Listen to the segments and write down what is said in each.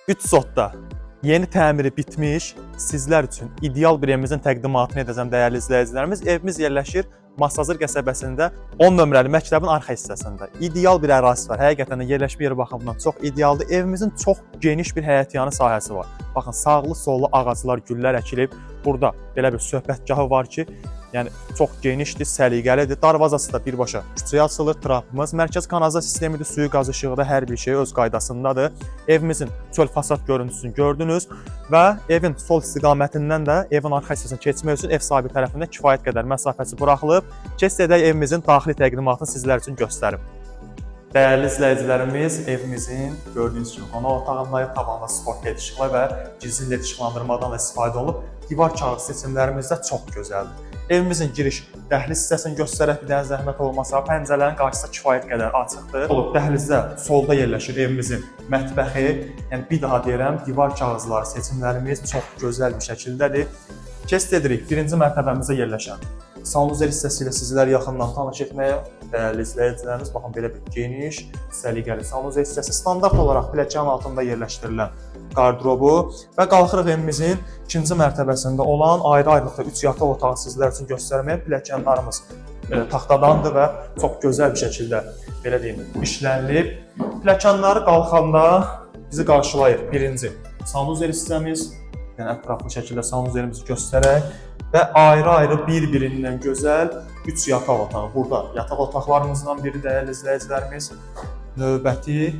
3 zotda yeni təmiri bitmiş, sizlər üçün ideal bir evimizin təqdimatını edəcəm dəyərli izləyicilərimiz. Evimiz yerləşir Masazır qəsəbəsində 10 nömrəli məktəbin arxa hissəsində. İdeal bir ərazisi var. Həqiqətən də yerləşmə yeri baxımından çox idealdır. Evimizin çox geniş bir həyətyanı sahəsi var. Baxın, sağlı sollu ağaclar, güllər əkilib. Burada belə bir söhbətgahı var ki, yəni çox genişdir, səliqəlidir. Darvazası da birbaşa küçəyə açılır, trapımız. Mərkəz kanalizasiya sistemidir, suyu, qaz işığı da hər bir şey öz qaydasındadır. Evimizin çöl fasad görüntüsünü gördünüz və evin sol istiqamətindən də evin arxa hissəsinə keçmək üçün ev sahibi tərəfindən kifayət qədər məsafəsi buraxılıb. Keçid edək evimizin daxili təqdimatını sizlər üçün göstərim. Dəyərli izləyicilərimiz, evimizin gördüyünüz kimi qonaq otağında tavanda sport led işıqla və gizli led işıqlandırmadan da istifadə olunub. Divar kağıdı seçimlərimiz də çox gözəldir. Evimizin giriş dəhliz hissəsini göstərək, bir dənə zəhmət olmasa, pəncərələrin qarşısı kifayət qədər açıqdır. Dəhlizdə solda yerləşir evimizin mətbəxi. Yəni bir daha deyirəm, divar kağızları seçimlərimiz çox gözəl bir şəkildədir. Keçid edirik birinci mərtəbəmizdə yerləşən sanuzel hissəsi ilə sizləri yaxından tanış etməyə. Dəyərli izləyicilərimiz, baxın belə bir geniş, səliqəli sanuzel hissəsi, standart olaraq pilləkənin altında yerləşdirilən qardırobu və qalxırıq evimizin ikinci mərtəbəsində olan ayrı-ayrılıqda 3 yataq otağı sizlər üçün göstərməyə. Pilləkənlərimiz taxtadandır və çox gözəl bir şəkildə belə deyim, işlənilib. Pilləkənləri qalxanda bizi qarşılayır birinci sanuzel hissəmiz. Yəni ətraflı şəkildə sanuzelimizi göstərək və ayrı-ayrı bir-birindən gözəl 3 yataq otağı. Burada yataq otaqlarımızdan biri dəyərli izləyicilərimiz. Növbəti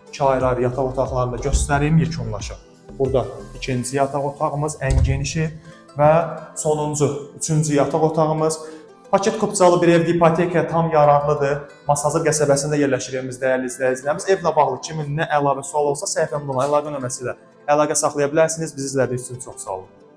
2 ayrı-ayrı yataq otaqlarını da göstəreyim yekunlaşa. Burada ikinci yataq otağımız ən genişi və sonuncu, üçüncü yataq otağımız. Paket kupçalı bir evdir, ipotekaya tam yararlıdır. Masazır qəsəbəsində yerləşir evimiz dəyərli izləyicilərimiz. Evlə bağlı kimin nə əlavə sual olsa səhifəmdə olan əlaqə nömrəsi ilə əlaqə saxlaya bilərsiniz. Bizi izlədiyiniz üçün çox sağ olun.